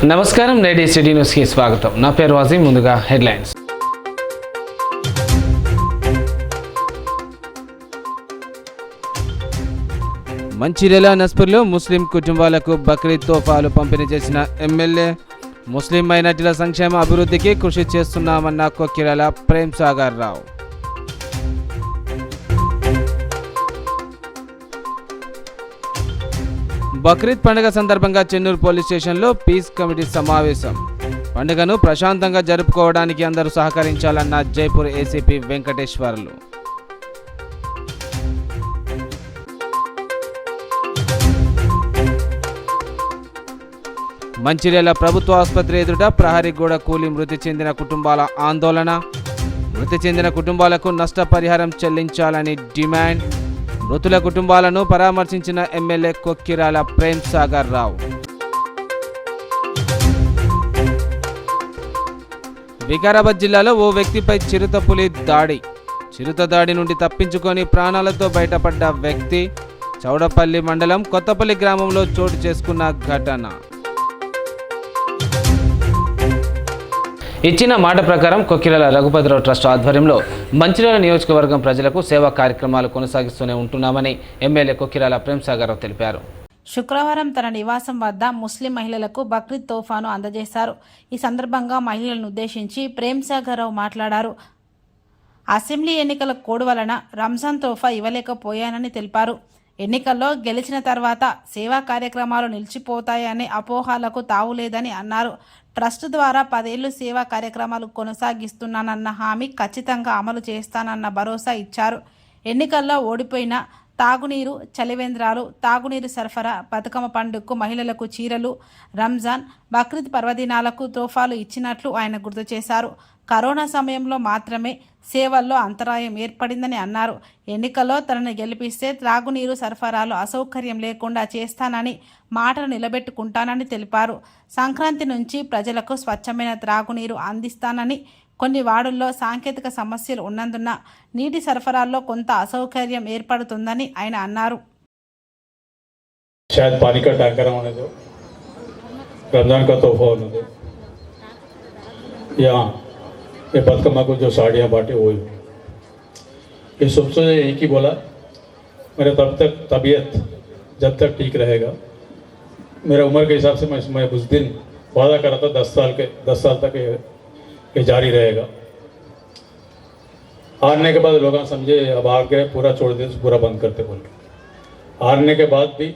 నమస్కారం, నేటి సిటీ న్యూస్కి స్వాగతం. నా పేరు వాజీ. ముందుగా హెడ్లైన్స్. మంచిర్యాల నస్పూర్లో ముస్లిం కుటుంబాలకు బక్రీద్ తోఫాలు పంపిణీ చేసిన ఎమ్మెల్యే. ముస్లిం మైనార్టీల సంక్షేమ అభివృద్ధికి కృషి చేస్తున్నామన్న కొక్కిరాల ప్రేమ్ సాగర్ రావు. బక్రీద్ పండుగ సందర్భంగా చెన్నూరు పోలీస్ స్టేషన్లో పీస్ కమిటీ సమావేశం. పండుగను ప్రశాంతంగా జరుపుకోవడానికి అందరూ సహకరించాలన్న జైపూర్ ఏసీపీ వెంకటేశ్వర్లు. మంచిర్యాల ప్రభుత్వ ఆసుపత్రి ఎదుట ప్రహరీగూడ కూలి మృతి చెందిన కుటుంబాల ఆందోళన. మృతి చెందిన కుటుంబాలకు నష్టపరిహారం చెల్లించాలని డిమాండ్. మృతుల కుటుంబాలను పరామర్శించిన ఎమ్మెల్యే కొక్కిరాల ప్రేమ్ సాగర్ రావు. వికారాబాద్ జిల్లాలో ఓ వ్యక్తిపై చిరుతపులి దాడి. చిరుత దాడి నుండి తప్పించుకొని ప్రాణాలతో బయటపడ్డ వ్యక్తి చౌడపల్లి మండలం కొత్తపల్లి గ్రామంలో చోటు చేసుకున్న ఘటన. ఇచ్చిన మాట ప్రకారం కొక్కిరాల రఘుపతిరావు ట్రస్ట్ ఆధ్వర్యంలో మంచిర్యాల నియోజకవర్గం ప్రజలకు సేవా కార్యక్రమాలు కొనసాగిస్తూనే ఉంటున్నామని ఎమ్మెల్యే కొక్కిరాల ప్రేమ్ సాగర్ రావు తెలిపారు. శుక్రవారం తన నివాసం వద్ద ముస్లిం మహిళలకు బక్రీద్ తోఫాను అందజేశారు. ఈ సందర్భంగా మహిళలను ఉద్దేశించి ప్రేమ్ సాగర్ రావు మాట్లాడారు. అసెంబ్లీ ఎన్నికల కోడ్ వలన రంజాన్ తోఫా ఇవ్వలేకపోయానని తెలిపారు. ఎన్నికల్లో గెలిచిన తర్వాత సేవా కార్యక్రమాలు నిలిచిపోతాయనే అపోహలకు తావులేదని అన్నారు. ట్రస్ట్ ద్వారా 10 ఏళ్లు సేవా కార్యక్రమాలు కొనసాగిస్తున్నానన్న హామీ ఖచ్చితంగా అమలు చేస్తానన్న భరోసా ఇచ్చారు. ఎన్నికల్లో ఓడిపోయిన తాగునీరు, చలివేంద్రాలు, తాగునీరు సరఫరా, బతుకమ్మ పండుగకు మహిళలకు చీరలు, రంజాన్, బక్రీద్ పర్వదినాలకు తోఫాలు ఇచ్చినట్లు ఆయన గుర్తు చేశారు. కరోనా సమయంలో మాత్రమే సేవల్లో అంతరాయం ఏర్పడిందని అన్నారు. ఎన్నికల్లో తనను గెలిపిస్తే త్రాగునీరు సరఫరాలో అసౌకర్యం లేకుండా చేస్తానని మాటను నిలబెట్టుకుంటానని తెలిపారు. సంక్రాంతి నుంచి ప్రజలకు స్వచ్ఛమైన త్రాగునీరు అందిస్తానని, కొన్ని వార్డుల్లో సాంకేతిక సమస్యలు ఉన్నందున నీటి సరఫరాలో కొంత అసౌకర్యం ఏర్పడుతుందని ఆయన అన్నారు. ये बदकम्मा को जो साड़ियाँ बांटे वो ये सबसे एक ही बोला, मेरा तब तक तबीयत जब तक ठीक रहेगा, मेरा उम्र के हिसाब से मैं उस दिन वादा करा था 10 साल तक ये जारी रहेगा. हारने के बाद लोग समझे अब हार गए, पूरा छोड़ दे, पूरा बंद करते बोल के. हारने के बाद भी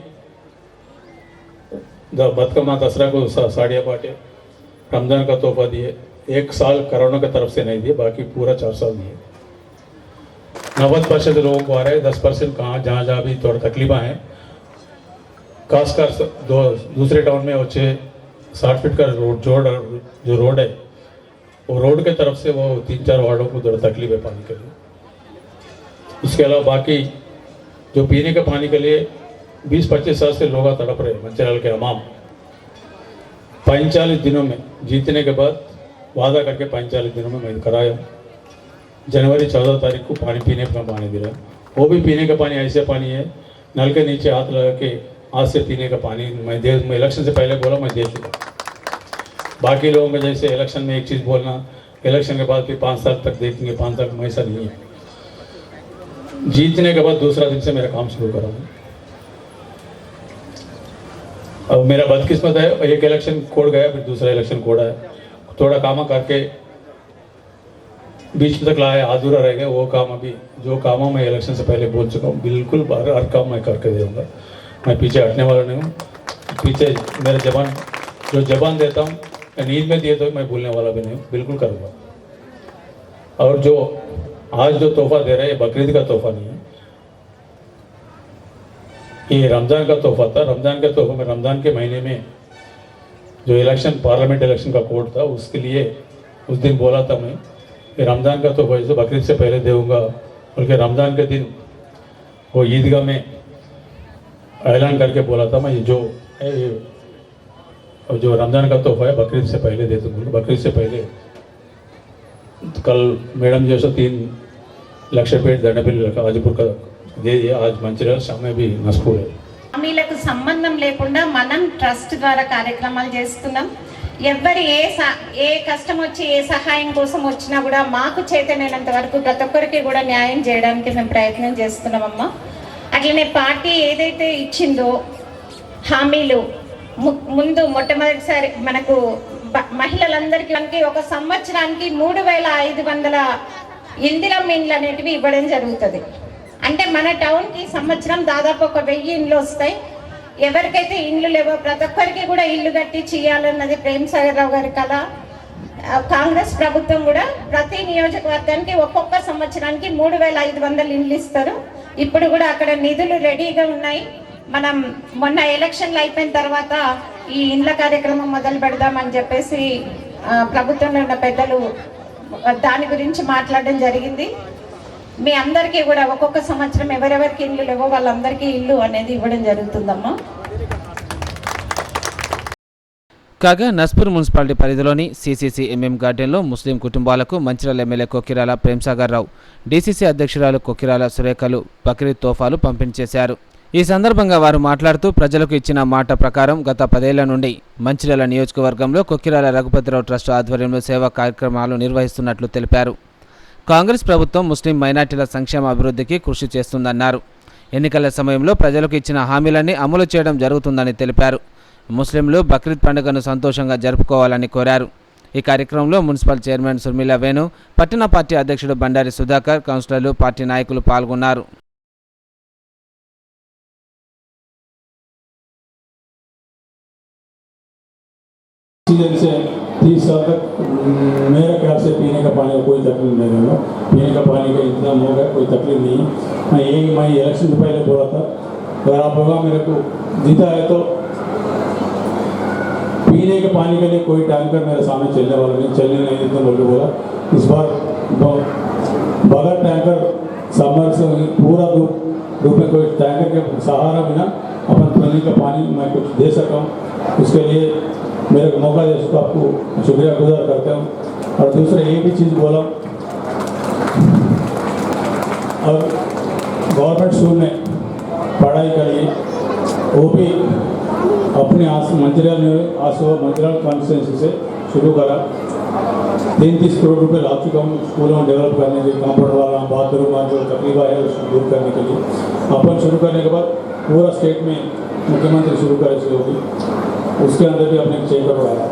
बदकम्मा दसरा को साड़ियाँ बांटे, रमज़ान का तोहफा दिए. 1 साल कोरोना की तरफ से नहीं दिए, बाकी पूरा 4 साल दिए. 90% लोगों को आ रहे हैं, 10% कहाँ जहाँ भी थोड़ा तकलीफा हैं. खासकर दूसरे टाउन में वो 60 फीट का जो रोड है, वो रोड के तरफ से वो 3-4 वार्डों को थोड़ा तकलीफ है पानी के लिए. इसके अलावा बाकी जो पीने के पानी के लिए 20-25 साल से लोग तड़प रहे. मंचिर्याल के हमाम 45 दिनों में जीतने के बाद वादा करके 45 दिनों में मैं कराया. जनवरी 14 तारीख को पानी पीने का पानी दे रहा. वो भी पीने का पानी ऐसे पानी है, नल के नीचे हाथ लगा के हाथ से पीने का पानी मैं इलेक्शन से पहले बोला, मैं दे चुका. बाकी लोगों को जैसे इलेक्शन में एक चीज़ बोलना, इलेक्शन के बाद फिर 5 साल तक देखेंगे, 5 साल में ऐसा नहीं है. जीतने के बाद दूसरा दिन से मेरा काम शुरू करा. अब मेरा बदकिस्मत है, एक इलेक्शन कोड गया, फिर दूसरा इलेक्शन कोड आया. थोड़ा काम करके बीच तक लाया, अधूरा रह गया वो काम. अभी जो कामों मैं इलेक्शन से पहले बोल चुका हूँ, बिल्कुल हर काम मैं करके दूँगा. मैं पीछे हटने वाला नहीं हूँ. पीछे मेरा जो जबान देता हूँ, नींद में दिए तो मैं भूलने वाला भी नहीं हूँ, बिल्कुल करूँगा. और जो आज जो तोहफा दे रहा है, ये बकरीद का तोहफा नहीं है, ये रमज़ान का तोहफा था. रमज़ान के तोहफे में रमज़ान के महीने में जो इलेक्शन, पार्लियामेंट इलेक्शन का कोड था, उसके लिए उस दिन बोला था मैं कि रमज़ान का तो वैसे बकरीद से पहले दूँगा, बल्कि रमज़ान के दिन वो ईदगाह में ऐलान करके बोला था मैं, जो रमज़ान का तोहफा है बकरीद से पहले दे दूँगा. बकरीद से पहले कल मैडम जैसा 3 लक्षपेट दंडपल्ली हाजीपुर का दे दिया. आज मंचिर्याल, शाम में भी नस्पूर है. హామీలకు సంబంధం లేకుండా మనం ట్రస్ట్ ద్వారా కార్యక్రమాలు చేస్తున్నాం. ఎవ్వరు ఏ కష్టం వచ్చి ఏ సహాయం కోసం వచ్చినా కూడా మాకు చేతనైనంత వరకు ప్రతి ఒక్కరికి కూడా న్యాయం చేయడానికి మేము ప్రయత్నం చేస్తున్నామమ్మా. అట్లనే పార్టీ ఏదైతే ఇచ్చిందో హామీలు ముందు మొట్టమొదటిసారి మనకు మహిళలందరికీ ఒక సంవత్సరానికి 3500 ఇందిరమ్మ ఇండ్లు అనేటివి ఇవ్వడం జరుగుతుంది. అంటే మన టౌన్కి సంవత్సరం దాదాపు 1000 ఇండ్లు వస్తాయి. ఎవరికైతే ఇండ్లు లేవో ప్రతి ఒక్కరికి కూడా ఇల్లు కట్టించి ఇవ్వాలన్నది ప్రేమ్సాగర్ రావు గారి కళ. కాంగ్రెస్ ప్రభుత్వం కూడా ప్రతి నియోజకవర్గానికి ఒక్కొక్క సంవత్సరానికి 3500 ఇండ్లు ఇస్తారు. ఇప్పుడు కూడా అక్కడ నిధులు రెడీగా ఉన్నాయి. మనం మొన్న ఎలక్షన్లు అయిపోయిన తర్వాత ఈ ఇండ్ల కార్యక్రమం మొదలు పెడదామని చెప్పేసి ప్రభుత్వంలో ఉన్న పెద్దలు దాని గురించి మాట్లాడడం జరిగింది. మీ అందరికీ కూడా ఒక్కొక్క సంవత్సరం ఎవరెవరికి ఇల్లు లేవో వాళ్ళందరికీ ఇల్లు అనేది ఇవ్వడం జరుగుతుందమ్మా. కాగా నస్పూర్ మున్సిపాలిటీ పరిధిలోని సిసిసి ఎంఎం గార్డెన్లో ముస్లిం కుటుంబాలకు మంచిర్యాల ఎమ్మెల్యే కొక్కిరాల ప్రేమ్సాగర్ రావు, డీసీసీ అధ్యక్షురాలు కొక్కిరాల సురేఖలు బక్రీద్ తోఫాలు పంపిణీ చేశారు. ఈ సందర్భంగా వారు మాట్లాడుతూ ప్రజలకు ఇచ్చిన మాట ప్రకారం గత 10 ఏళ్ల నుండి మంచిర్యాల నియోజకవర్గంలో కొక్కిరాల రఘుపతిరావు ట్రస్ట్ ఆధ్వర్యంలో సేవా కార్యక్రమాలు నిర్వహిస్తున్నట్లు తెలిపారు. కాంగ్రెస్ ప్రభుత్వం ముస్లిం మైనార్టీల సంక్షేమ అభివృద్ధికి కృషి చేస్తుందన్నారు. ఎన్నికల సమయంలో ప్రజలకు ఇచ్చిన హామీలన్నీ అమలు చేయడం జరుగుతుందని తెలిపారు. ముస్లింలు బక్రీద్ పండుగను సంతోషంగా జరుపుకోవాలని కోరారు. ఈ కార్యక్రమంలో మున్సిపల్ చైర్మన్ సుర్మిల వేణు, పట్టణ పార్టీ అధ్యక్షుడు బండారి సుధాకర్, కౌన్సిలర్లు, పార్టీ నాయకులు పాల్గొన్నారు. सीजन से 30 साल तक मेरे ख्याल से पीने का पानी का कोई तकलीफ नहीं होगा. पीने का पानी का इंतजाम होगा, कोई तकलीफ नहीं है. मैं इलेक्शन से पहले बोला था, अगर आप लोग मेरे को जीता है तो पीने के पानी के लिए कोई टैंकर मेरे सामने चलने वाला नहीं, चलने नहीं देते बोल के बोला. इस बार बगैर टैंकर समर से पूरा धूप में कोई टैंकर के सहारा बिना अपन पीने का पानी मैं कुछ दे सका हूँ. उसके लिए मेरे को मौका दे तो आपको शुक्रिया गुजार करता हूँ. और दूसरा ये भी चीज़ बोला, और गवर्नमेंट स्कूल में पढ़ाई के लिए वो भी अपने मंचिर्याल कॉन्स्टिट्यूंसी से शुरू करा. 33 करोड़ रुपये ला चुका हूँ स्कूलों में डेवलप करने के लिए. कंपाउंड वाला बाथरूम जो तकलीफ है उसको दूर करने के लिए अपन शुरू करने के बाद पूरा स्टेट में मुख्यमंत्री शुरू करे होगी, उसके अंदर भी अपने चेक करवाया.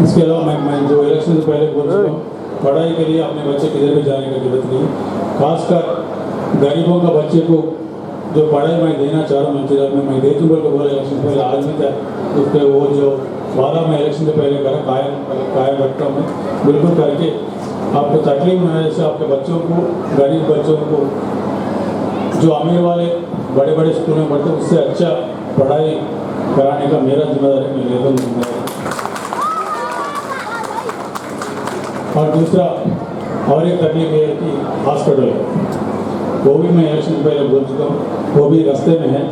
इसके अलावा मैं जो इलेक्शन से पहले बोल चुका हूँ, पढ़ाई के लिए अपने बच्चे किधर भी जाने की जरूरत नहीं. खासकर गरीबों का बच्चे को जो पढ़ाई मैं देना चाह रहा हूँ मंचिर्याल में, मैं दे दूँ बोल के बोला इलेक्शन से पहले. आज भी था उस पर वो जो वादा मैं इलेक्शन से पहले करा कायम रखता हूँ. मैं बिल्कुल करके आपको तकलीफ न हो, जैसे आपके बच्चों को, गरीब बच्चों को जो अमीर वाले बड़े बड़े स्कूल में पढ़ते उससे अच्छा पढ़ाई कराने का मेरा जिम्मेदारी, मैं लेता हूँ जिम्मेदारी. और दूसरा और एक तकलीफ ये है कि हॉस्पिटल, वो भी मैं इलेक्शन से पहले बोल चुका हूँ, वो भी रास्ते में है.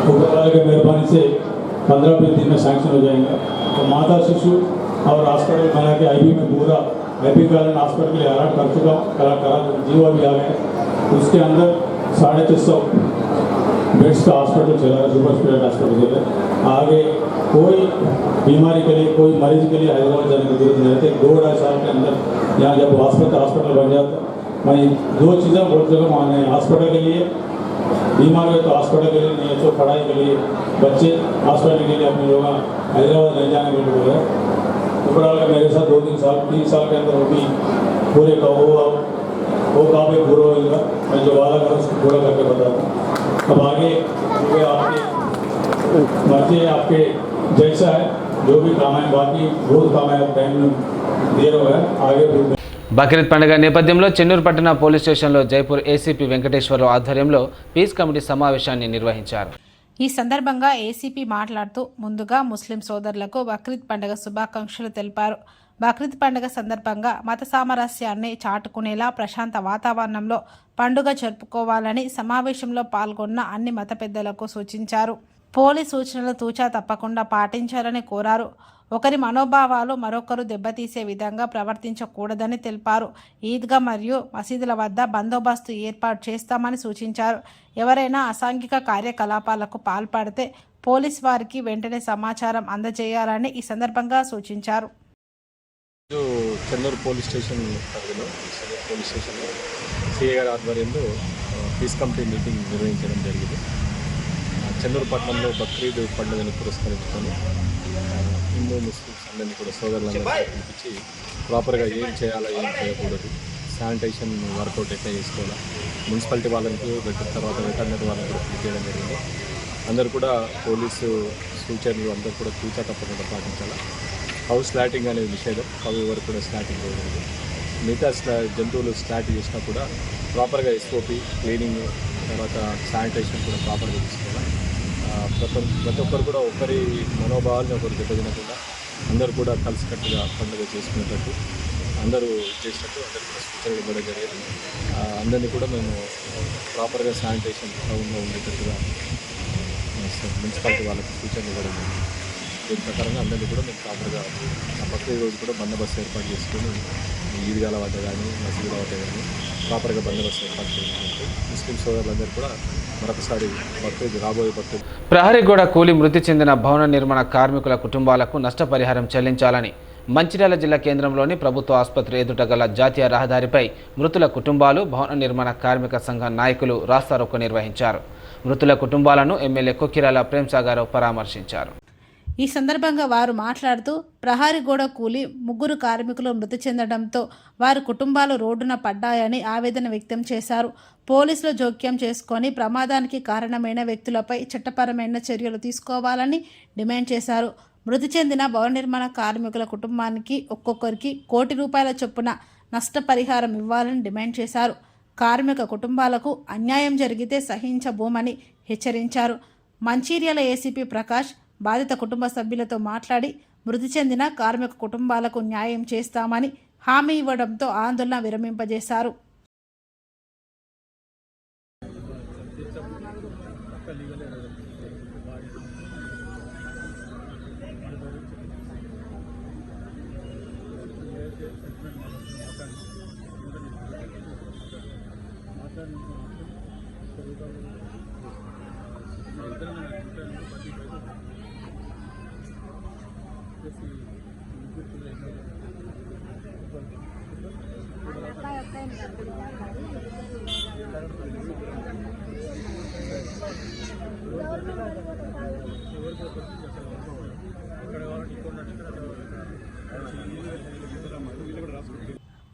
ऊपर वाले की मेहरबानी से 15-20 दिन में सैंक्शन हो जाएगा. तो माता शिशु और हॉस्पिटल बना के आईबी में पूरा आईबी गार्डन हॉस्पिटल के लिए अलर्ट कर चुका हूँ, करा जीवा भी आ गया. उसके अंदर 350 बेड्स का हॉस्पिटल चला रहा है, सुपर स्पेशलिटी हॉस्पिटल के लिए. आगे कोई बीमारी के लिए, कोई मरीज के लिए हैदराबाद जाने की जरूरत नहीं रहती. 2-2.5 साल के अंदर यहाँ जब हॉस्पिटल बन जाता, मैं 2 चीज़ें बोल चुका हूँ. हॉस्पिटल के लिए बीमार है तो हॉस्पिटल के लिए नहीं है, तो पढ़ाई के लिए बच्चे हॉस्पिटल के लिए अपने लोग हैदराबाद नहीं जाने के लिए बोल रहे. ऊपर मेरे साथ 2-3 साल के अंदर वो भी पूरे का वो काम भी पूरा होगा. मैं जो वादा करूँ उसको पूरा करके बताता हूँ. अब आगे आपके मर्जी है, आपके जैसा है जो भी काम है, बाकी बहुत काम है, टाइम देर हो गया आगे भी. బక్రీద్ పండుగ నేపథ్యంలో చెన్నూరు పట్టణ పోలీస్ స్టేషన్లో జైపూర్ ఏసీపీ వెంకటేశ్వరరావు ఆధ్వర్యంలో పీస్ కమిటీ సమావేశాన్ని నిర్వహించారు. ఈ సందర్భంగా ఏసీపీ మాట్లాడుతూ ముందుగా ముస్లిం సోదరులకు బక్రీద్ పండుగ శుభాకాంక్షలు తెలిపారు. బక్రీద్ పండుగ సందర్భంగా మత సామరస్యాన్ని చాటుకునేలా ప్రశాంత వాతావరణంలో పండుగ జరుపుకోవాలని సమావేశంలో పాల్గొన్న అన్ని మత పెద్దలకు సూచించారు. పోలీస్ సూచనలు తూచా తప్పకుండా పాటించాలని కోరారు. ఒకరి మనోభావాలు మరొకరు దెబ్బతీసే విధంగా ప్రవర్తించకూడదని తెలిపారు. ఈద్గా మరియు మసీదుల వద్ద బందోబస్తు ఏర్పాటు చేస్తామని సూచించారు. ఎవరైనా అసాంఘిక కార్యకలాపాలకు పాల్పడితే పోలీస్ వారికి వెంటనే సమాచారం అందజేయాలని ఈ సందర్భంగా సూచించారు. చెన్నూరు పోలీస్ స్టేషన్ పరిధిలో పోలీస్ స్టేషన్లో సిఐ గారి ఆధ్వర్యంలో పీస్ కమిటీ మీటింగ్ నిర్వహించడం జరిగింది. చెన్నూరు పట్టణంలో బక్రీద్ పండుగను పురస్కరించుకొని హిందూ ముస్లిమ్స్ అందరినీ కూడా సోదరులందరినీ పిలిపించి ప్రాపర్గా ఏం చేయాలో ఏం చేయకూడదు, శానిటైజేషన్ వర్కౌట్ ఎట్లా చేసుకోవాలా, మున్సిపాలిటీ వాళ్ళకి పెట్టిన తర్వాత వెటర్నరీ వాళ్ళని కూడా పిలిపించడం జరిగింది. అందరూ కూడా పోలీసు సూచనలు అందరూ కూడా తూచా తప్పకుండా పాటించాలి. హౌస్ స్లాటింగ్ అనేది నిషేధం, ఎవరు కూడా స్లాటింగ్ చేయకూడదు. మిగతా జంతువులు స్లాట్ చేసినా కూడా ప్రాపర్గా ఎస్ఓపి క్లీనింగ్ తర్వాత శానిటైజేషన్ కూడా ప్రాపర్గా తీసుకోవాలి. ప్రతి ఒక్కరు కూడా ఒకరి మనోభావాలను ఒకరు దెబ్బతినకుండా అందరూ కూడా కలిసికట్టుగా పండుగ చేసుకునేటట్టు అందరూ చేసినట్టు అందరూ కూడా సూచనలు ఇవ్వడం జరిగేది. అందరినీ కూడా మేము ప్రాపర్గా శానిటైజేషన్ క్రమంగా ఉండేటట్టుగా మున్సిపాలిటీ వాళ్ళకి సూచనలు ఇవ్వడం జరిగింది. దీని ప్రకారంగా అందరినీ కూడా మేము ప్రాపర్గా బక్రీద్ రోజు కూడా బందోబస్తు ఏర్పాటు చేసుకొని ఈద్గాల వద్ద కానీ మసీదుల వద్ద కానీ ప్రాపర్గా బందోబస్తు ఏర్పాటు చేయాలి. ముస్లిం సోదరులందరూ కూడా మరొకసారి బక్రీద్ రాబోయే బక్రీద్ ప్రహరీగూడ కూలి మృతి చెందిన భవన నిర్మాణ కార్మికుల కుటుంబాలకు నష్టపరిహారం చెల్లించాలని మంచిర్యాల జిల్లా కేంద్రంలోని ప్రభుత్వ ఆసుపత్రి ఎదుట గల జాతీయ రహదారిపై మృతుల కుటుంబాలు భవన నిర్మాణ కార్మిక సంఘ నాయకులు రాస్తారోకో నిర్వహించారు. మృతుల కుటుంబాలను ఎమ్మెల్యే కొక్కిరాల ప్రేమ్సాగర్ పరామర్శించారు. ఈ సందర్భంగా వారు మాట్లాడుతూ ప్రహరీగూడ కూలి 3 కార్మికులు మృతి చెందడంతో వారి కుటుంబాలు రోడ్డున పడ్డాయని ఆవేదన వ్యక్తం చేశారు. పోలీసులు జోక్యం చేసుకొని ప్రమాదానికి కారణమైన వ్యక్తులపై చట్టపరమైన చర్యలు తీసుకోవాలని డిమాండ్ చేశారు. మృతి చెందిన భవన నిర్మాణ కార్మికుల కుటుంబానికి ఒక్కొక్కరికి ₹1,00,00,000 చొప్పున నష్టపరిహారం ఇవ్వాలని డిమాండ్ చేశారు. కార్మిక కుటుంబాలకు అన్యాయం జరిగితే సహించబోమని హెచ్చరించారు. మంచిర్యాల ఏసీపీ ప్రకాష్ బాధిత కుటుంబ సభ్యులతో మాట్లాడి మృతి చెందిన కార్మిక కుటుంబాలకు న్యాయం చేస్తామని హామీ ఇవ్వడంతో ఆందోళన విరమింపజేశారు.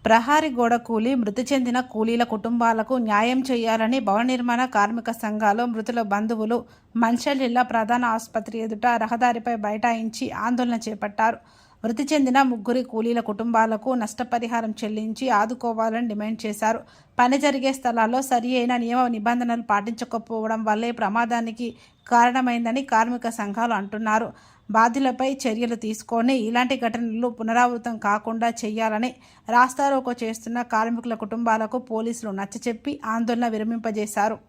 ప్రహరీగూడ కూలి మృతి చెందిన కూలీల కుటుంబాలకు న్యాయం చేయాలని భవన నిర్మాణ కార్మిక సంఘాలు మృతుల బంధువులు మంచిర్యాల జిల్లా ప్రధాన ఆసుపత్రి ఎదుట రహదారిపై బైఠాయించి ఆందోళన చేపట్టారు. మృతి చెందిన 3 కూలీల కుటుంబాలకు నష్టపరిహారం చెల్లించి ఆదుకోవాలని డిమాండ్ చేశారు. పని జరిగే స్థలాల్లో సరి అయిన నియమ నిబంధనలు పాటించకపోవడం వల్లే ప్రమాదానికి కారణమైందని కార్మిక సంఘాలు అంటున్నారు. బాధ్యులపై చర్యలు తీసుకొని ఇలాంటి ఘటనలు పునరావృతం కాకుండా చేయాలని రాస్తారోకో చేస్తున్న కార్మికుల కుటుంబాలకు పోలీసులు నచ్చచెప్పి ఆందోళన విరమింపజేశారు.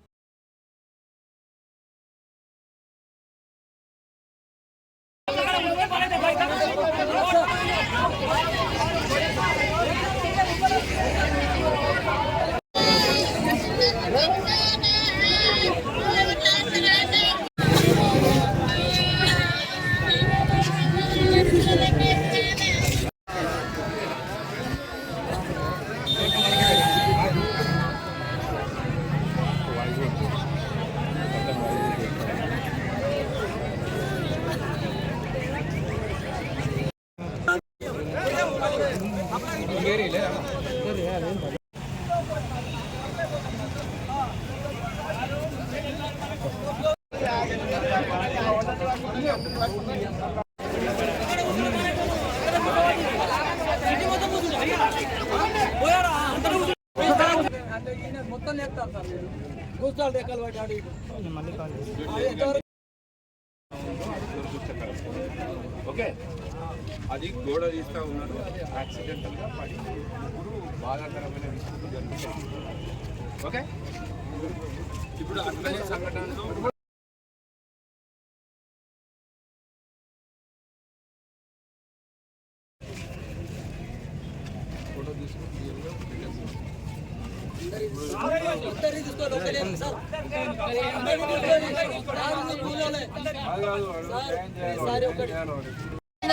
ఓకే, అది గోడ తీస్తా ఉన్నాడు, యాక్సిడెంటల్గా పడి బాధాకరమైన విషయం జరుగుతుంది. ఓకే, ఇప్పుడు అట్లనే సంఘటనలో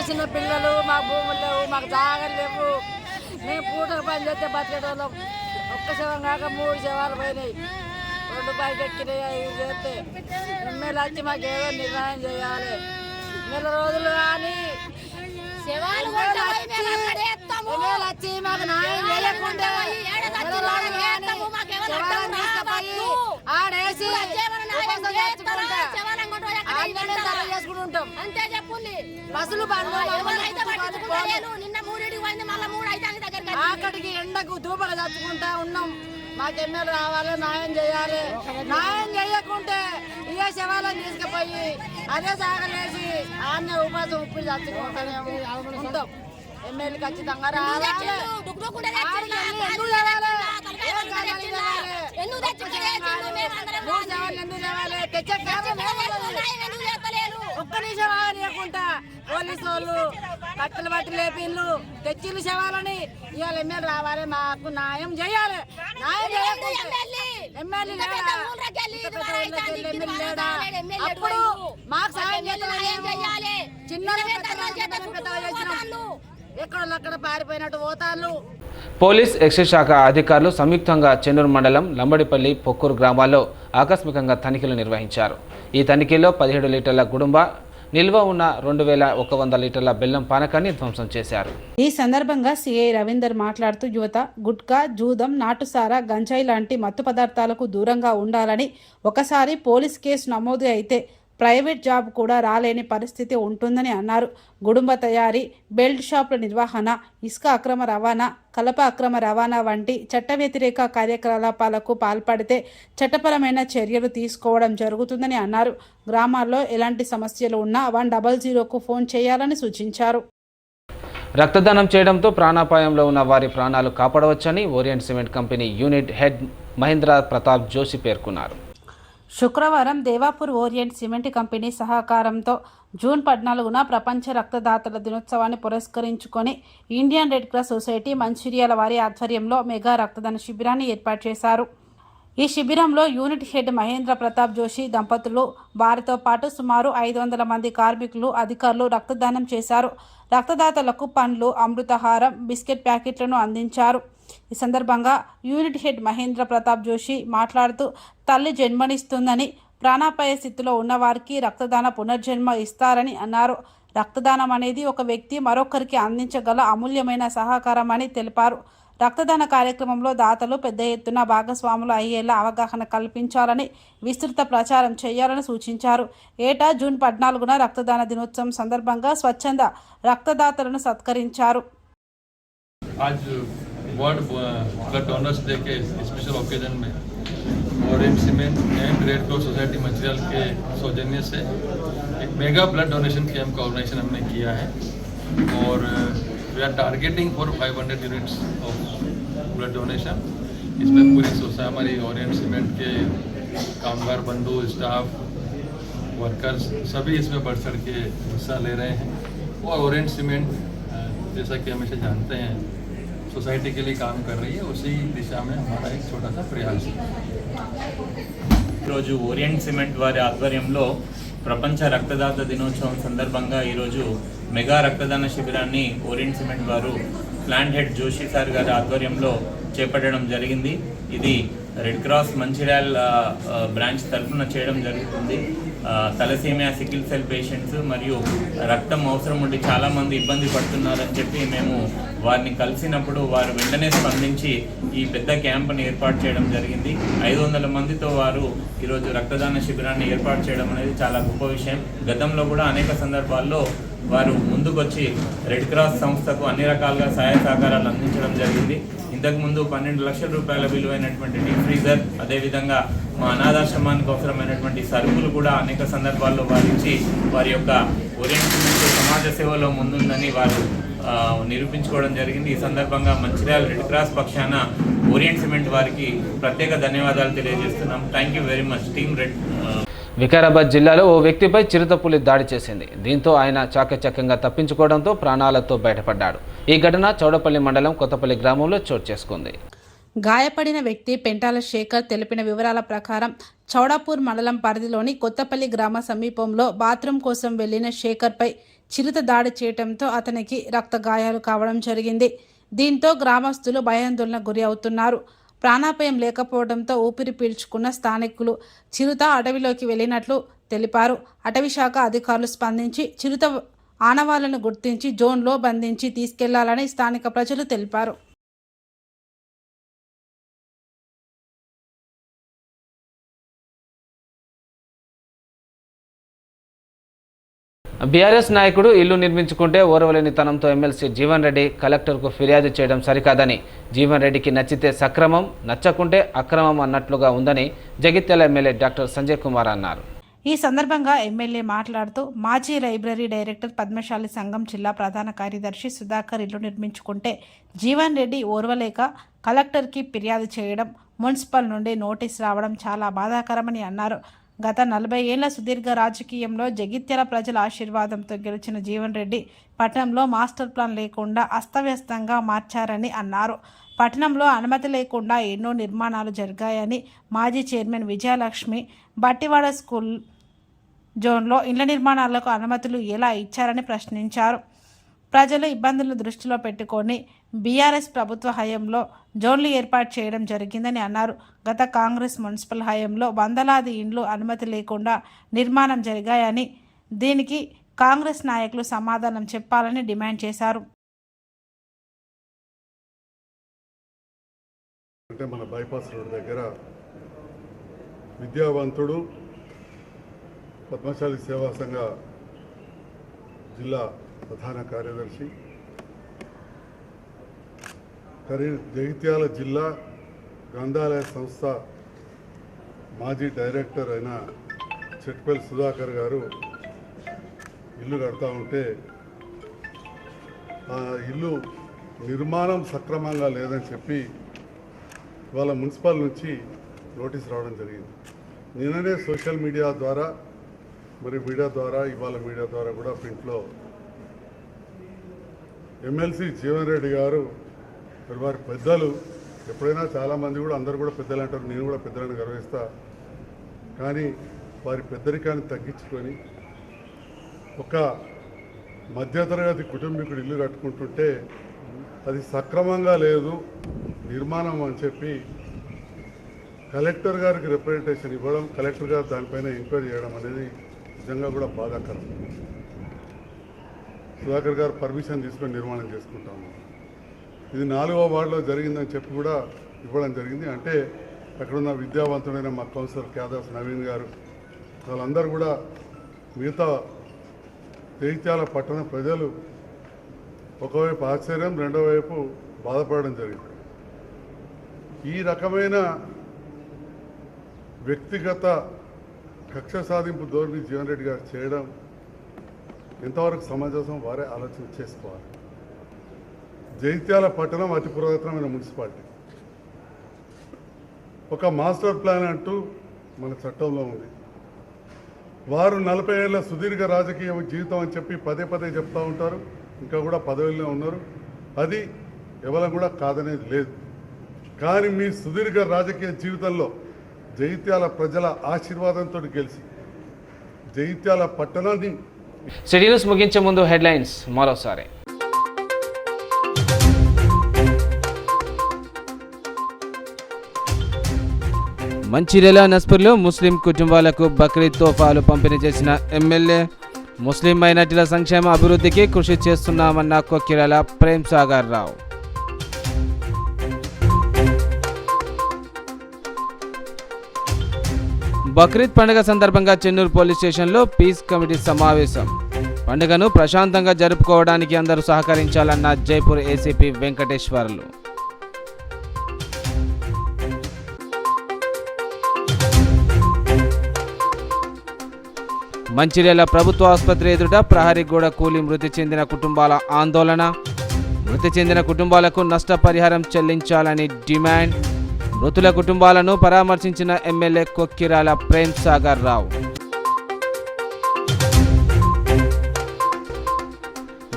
చిన్న పిల్లలు మాకు భూములు లేవు, మాకు జాగలు లేవు. మేము పూటకు పని చేస్తే బతికేటోళ్ళం. ఒక్క శవం కాక 3 శవాలు పోయినాయి, 2 బైక్ ఎక్కినాయి. ఇవి చేస్తే ఎమ్మెల్యే వచ్చి మాకు ఏదో నిర్ణయం చేయాలి. నెల రోజులు కానీ వచ్చి మాకు న్యాయం చేయకుండా ఆడేసి చేసుకుంటాం. బస్సులు అక్కడికి ఎండకు దూపగా చచ్చుకుంటా ఉన్నాం. మాకు ఎమ్మెల్యే రావాలి, న్యాయం చేయాలి. న్యాయం చేయకుంటే ఏ శవాలను తీసుకుపోయి అదే సాగలేసి ఆన్నే ఉపాధి ఉప్పుడు చచ్చుకుంటానే ఉంటాం. ఎమ్మెల్యే ఖచ్చితంగా రావాలి. ఒక్క నిమిషం ఆగనీయకుండా పోలీసు వాళ్ళు కట్టెలు బట్టి లేపిళ్ళు తెచ్చిళ్ళు శవాలని. ఇవాళ ఎమ్మెల్యే రావాలి, మాకు న్యాయం చేయాలి. న్యాయం చేయకుంటే ఎమ్మెల్యే లేడా అప్పుడు మాకు సాయం చేయాలి. చిన్న ఎక్కడక్కడ పారిపోయినట్టు పోతాళ్ళు. పోలీస్ ఎక్సైజ్ శాఖ అధికారులు సంయుక్తంగా చెన్నూరు మండలం లంబడిపల్లి పొక్కూరు గ్రామాల్లో ఆకస్మికంగా తనిఖీలు నిర్వహించారు. ఈ తనిఖీలో 17 లీటర్ల గుడుంబ, నిల్వ ఉన్న 2100 లీటర్ల బెల్లం పానకాన్ని ధ్వంసం చేశారు. ఈ సందర్భంగా సిఐ రవీందర్ మాట్లాడుతూ యువత గుట్కా, జూదం, నాటుసారా, గంజాయి లాంటి మత్తు పదార్థాలకు దూరంగా ఉండాలని, ఒకసారి పోలీస్ కేసు నమోదు అయితే ప్రైవేట్ జాబ్ కూడా రాలేని పరిస్థితి ఉంటుందని అన్నారు. గుడుంబ తయారీ, బెల్ట్ షాపుల నిర్వహణ, ఇసుక అక్రమ రవాణా, కలప అక్రమ రవాణా వంటి చట్ట వ్యతిరేక కార్యకలాపాలకు పాల్పడితే చట్టపరమైన చర్యలు తీసుకోవడం జరుగుతుందని అన్నారు. గ్రామాల్లో ఎలాంటి సమస్యలు ఉన్నా 100కు ఫోన్ చేయాలని సూచించారు. రక్తదానం చేయడంతో ప్రాణాపాయంలో ఉన్న వారి ప్రాణాలు కాపాడవచ్చని Orient cement company unit head Mahendra Pratap Joshi పేర్కొన్నారు. శుక్రవారం దేవాపూర్ ఓరియంట్ సిమెంట్ కంపెనీ సహకారంతో జూన్ 14న ప్రపంచ రక్తదాతల దినోత్సవాన్ని పురస్కరించుకొని Indian Red Cross Society Mancherial వారి ఆధ్వర్యంలో మెగా రక్తదాన శిబిరాన్ని ఏర్పాటు చేశారు. ఈ శిబిరంలో యూనిట్ హెడ్ మహేంద్ర ప్రతాప్ జోషి దంపతులు, వారితో పాటు సుమారు 500 మంది కార్మికులు, అధికారులు రక్తదానం చేశారు. రక్తదాతలకు పండ్లు, అమృతహారం, బిస్కెట్ ప్యాకెట్లను అందించారు. ఈ సందర్భంగా యూనిట్ హెడ్ మహేంద్ర ప్రతాప్ జోషి మాట్లాడుతూ, తల్లి జన్మనిస్తుందని, ప్రాణాపాయ స్థితిలో ఉన్నవారికి రక్తదాన పునర్జన్మ ఇస్తారని అన్నారు. రక్తదానం అనేది ఒక వ్యక్తి మరొకరికి అందించగల అమూల్యమైన సహకారం అని తెలిపారు. రక్తదాన కార్యక్రమంలో దాతలు పెద్ద ఎత్తున భాగస్వాములు అయ్యేలా అవగాహన కల్పించాలని, విస్తృత ప్రచారం చేయాలని సూచించారు. ఏటా జూన్ 14న రక్తదాన దినోత్సవం సందర్భంగా స్వచ్ఛంద రక్తదాతలను సత్కరించారు. वर्ल्ड ब्लड डोनर्स डे के स्पेशल ओकेजन में Orient cement and Red Cross Society Mancherial के सौजन्य से एक मेगा ब्लड डोनेशन कैंप का ऑर्गेनाइजेशन हमने किया है और we are targeting for 500 units of blood donation. इसमें पूरी सोसाइटी हमारी ओरिएंट सीमेंट के कामगार बंधु, स्टाफ, वर्कर्स सभी इसमें बढ़ चढ़ के हिस्सा ले रहे हैं और ओरिएंट सीमेंट जैसा कि हमेशा जानते हैं सोसाइटी के लिए काम कर रही है. उसी दिशा में हमारा एक छोटा सा प्रयास है. ఈరోజు ఓరియంట్ సిమెంట్ వారి ఆధ్వర్యంలో ప్రపంచ రక్తదాత దినోత్సవం సందర్భంగా ఈరోజు మెగా రక్తదాన శిబిరాన్ని ఓరియంట్ సిమెంట్ వారు ప్లాంట్ హెడ్ జోషి సార్ గారి ఆధ్వర్యంలో చేపట్టడం జరిగింది. ఇది రెడ్ క్రాస్ మంచిర్యాల బ్రాంచ్ తరఫున చేయడం జరుగుతుంది. తలసీమియా, సికిల్ సెల్ పేషెంట్స్ మరియు రక్తం అవసరం ఉండి చాలామంది ఇబ్బంది పడుతున్నారని చెప్పి మేము వారిని కలిసినప్పుడు వారు వెంటనే స్పందించి ఈ పెద్ద క్యాంప్ని ఏర్పాటు చేయడం జరిగింది. 500 మందితో వారు ఈరోజు రక్తదాన శిబిరాన్ని ఏర్పాటు చేయడం అనేది చాలా గొప్ప విషయం. గతంలో కూడా అనేక సందర్భాల్లో వారు ముందుకొచ్చి రెడ్ క్రాస్ సంస్థకు అన్ని రకాలుగా సహాయ సహకారాలు అందించడం జరిగింది. ఇంతకుముందు 12 లక్షల రూపాయల విలువైనటువంటి డీప్ ఫ్రీజర్, అదేవిధంగా మా అనాథాశ్రమానికి అవసరమైనటువంటి సరుకులు కూడా అనేక సందర్భాల్లో వారించి వారి యొక్క ఓరియంట్ సమాజ సేవలో ముందుందని వారు నిరూపించుకోవడం జరిగింది. ఈ సందర్భంగా మంచిర్యాల రెడ్ క్రాస్ పక్షాన ఓరియంట్ సిమెంట్ వారికి ప్రత్యేక ధన్యవాదాలు తెలియజేస్తున్నాం. Thank you very much team red. Vikarabad జిల్లాలో ఓ వ్యక్తిపై చిరుతపులి దాడి చేసింది. దీంతో ఆయన చాకచక్యంగా తప్పించుకోవడంతో ప్రాణాలతో బయటపడ్డాడు. ఈ ఘటన చౌడపల్లి మండలం కొత్తపల్లి గ్రామంలో చోటు చేసుకుంది. గాయపడిన వ్యక్తి పెంటాల శేఖర్ తెలిపిన వివరాల ప్రకారం చౌడాపూర్ మండలం పరిధిలోని కొత్తపల్లి గ్రామ సమీపంలో బాత్రూం కోసం వెళ్లిన శేఖర్పై చిరుత దాడి చేయడంతో అతనికి రక్త గాయాలు కావడం జరిగింది. దీంతో గ్రామస్తులు భయాందోళనకు గురి అవుతున్నారు. ప్రాణాపాయం లేకపోవడంతో ఊపిరి పీల్చుకున్న స్థానికులు చిరుత అడవిలోకి వెళ్లినట్లు తెలిపారు. అటవీ శాఖ అధికారులు స్పందించి చిరుత ఆనవాళ్లను గుర్తించి జోన్లో బంధించి తీసుకెళ్లాలని స్థానిక ప్రజలు తెలిపారు. బీఆర్ఎస్ నాయకుడు ఇల్లు నిర్మించుకుంటే ఓర్వలేనితనంతో ఎమ్మెల్సీ జీవన్ రెడ్డి కలెక్టర్కు ఫిర్యాదు చేయడం సరికాదని, జీవన్ రెడ్డికి నచ్చితే సక్రమం, నచ్చకుంటే అక్రమం అన్నట్లుగా ఉందని జగిత్యాల ఎమ్మెల్యే డాక్టర్ సంజయ్ కుమార్ అన్నారు. ఈ సందర్భంగా ఎమ్మెల్యే మాట్లాడుతూ మాజీ లైబ్రరీ డైరెక్టర్ పద్మశాలి సంఘం జిల్లా ప్రధాన కార్యదర్శి సుధాకర్ ఇల్లు నిర్మించుకుంటే జీవన్ రెడ్డి ఓర్వలేక కలెక్టర్కి ఫిర్యాదు చేయడం, మున్సిపల్ నుండి నోటీస్ రావడం చాలా బాధాకరమని అన్నారు. గత 40 ఏళ్ల సుదీర్ఘ రాజకీయంలో జగిత్యాల ప్రజల ఆశీర్వాదంతో గెలిచిన జీవన్ రెడ్డి పట్టణంలో మాస్టర్ ప్లాన్ లేకుండా అస్తవ్యస్తంగా మార్చారని అన్నారు. పట్టణంలో అనుమతి లేకుండా ఎన్నో నిర్మాణాలు జరిగాయని మాజీ చైర్మన్ విజయలక్ష్మి బట్టివాడ స్కూల్ జోన్లో ఇళ్ల నిర్మాణాలకు అనుమతులు ఎలా ఇచ్చారని ప్రశ్నించారు. ప్రజల ఇబ్బందులను దృష్టిలో పెట్టుకొని బీఆర్ఎస్ ప్రభుత్వ హయాంలో జోన్లు ఏర్పాటు చేయడం జరిగిందని అన్నారు. గత కాంగ్రెస్ మున్సిపల్ హయాంలో వందలాది ఇండ్లు అనుమతి లేకుండా నిర్మాణం జరిగాయని, దీనికి కాంగ్రెస్ నాయకులు సమాధానం చెప్పాలని డిమాండ్ చేశారు. అంటే మన బైపాస్ రోడ్ దగ్గర విద్యావంతుడు పద్మశాలి సేవా సంఘ జిల్లా ప్రధాన కార్యదర్శి, జగిత్యాల జిల్లా గ్రంథాలయ సంస్థ మాజీ డైరెక్టర్ అయిన చెట్పల్లి సుధాకర్ గారు ఇల్లు కడతా ఉంటే ఆ ఇల్లు నిర్మాణం సక్రమంగా లేదని చెప్పి ఇవాళ మున్సిపల్ నుంచి నోటీస్ రావడం జరిగింది. నిన్ననే సోషల్ మీడియా ద్వారా ఇవాళ మీడియా ద్వారా కూడా ప్రింట్లో ఎమ్మెల్సీ జీవన్ రెడ్డి గారు వారి పెద్దలు, ఎప్పుడైనా చాలామంది కూడా అందరూ కూడా పెద్దలు అంటారు, నేను కూడా పెద్దలను గర్విస్తా, కానీ వారి పెద్దరికాన్ని తగ్గించుకొని ఒక మధ్యతరగతి కుటుంబీకుడు ఇల్లు కట్టుకుంటుంటే అది సక్రమంగా లేదు నిర్మాణం అని చెప్పి కలెక్టర్ గారికి రిప్రజెంటేషన్ ఇవ్వడం, కలెక్టర్ గారు దానిపైన ఎంక్వైరీ చేయడం అనేది నిజంగా కూడా బాధాకరం. సుధాకర్ గారు పర్మిషన్ తీసుకొని నిర్మాణం చేసుకుంటాము. ఇది 4వ వార్డులో జరిగిందని చెప్పి కూడా ఇవ్వడం జరిగింది. అంటే అక్కడున్న విద్యావంతుడైన మా కౌన్సిలర్ క్యాదాస్ నవీన్ గారు వాళ్ళందరూ కూడా మిగతా జగిత్యాల పట్టణ ప్రజలు ఒకవైపు ఆశ్చర్యం, రెండో వైపు బాధపడడం జరిగింది. ఈ రకమైన వ్యక్తిగత కక్ష సాధింపు ధోరణి జీవన్ రెడ్డి గారు చేయడం ఎంతవరకు సమంజసం వారే ఆలోచన చేసుకోవాలి. జగిత్యాల పట్టణం అతి పురాతనమైన మున్సిపాలిటీ. ఒక మాస్టర్ ప్లాన్ అంటూ మన చట్టంలో ఉంది. వారు 40 ఏళ్ల సుదీర్ఘ రాజకీయ జీవితం అని చెప్పి పదే చెప్తూ ఉంటారు, ఇంకా కూడా పదవిలో ఉన్నారు. అది ఎవరం కూడా కాదనేది లేదు. కానీ మీ సుదీర్ఘ రాజకీయ జీవితంలో జగిత్యాల ప్రజల ఆశీర్వాదంతో గెలిచి జగిత్యాల పట్టణాన్ని సిటీ న్యూస్ ముగించే ముందు హెడ్లైన్స్ మరోసారి. మంచిర్యాల నస్పూర్లో ముస్లిం కుటుంబాలకు బక్రీద్ తోఫాలు పంపిణీ చేసిన ఎమ్మెల్యే. ముస్లిం మైనార్టీల సంక్షేమ అభివృద్ధికి కృషి చేస్తున్నామన్న కొక్కిరాల ప్రేమ్ సాగర్ రావు. బక్రీద్ పండుగ సందర్భంగా చెన్నూరు పోలీస్ స్టేషన్లో పీస్ కమిటీ సమావేశం. పండుగను ప్రశాంతంగా జరుపుకోవడానికి అందరూ సహకరించాలన్న జైపూర్ ఏసీపీ వెంకటేశ్వర్లు. మంచిర్యాల ప్రభుత్వ ఆసుపత్రి ఎదుట ప్రహరీ గోడ కూలి మృతి చెందిన కుటుంబాల ఆందోళన. మృతి చెందిన కుటుంబాలకు నష్టపరిహారం చెల్లించాలని డిమాండ్. మృతుల కుటుంబాలను పరామర్శించిన ఎమ్మెల్యే కొక్కిరాల ప్రేమ్ సాగర్ రావు.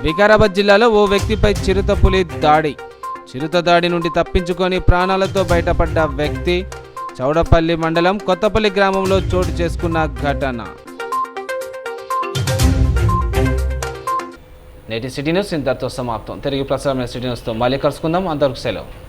వికారాబాద్ జిల్లాలో ఓ వ్యక్తిపై చిరుతపులి దాడి. చిరుత దాడి నుండి తప్పించుకొని ప్రాణాలతో బయటపడ్డ వ్యక్తి. చౌడపల్లి మండలం కొత్తపల్లి గ్రామంలో చోటు చేసుకున్న ఘటన. నేటి సిటీ న్యూస్ ఇంతటితో సమాప్తం. తిరిగి ప్రసారమైన సిటీ న్యూస్తో మళ్ళీ కలుసుకుందాం. అందరికీ సెలవు.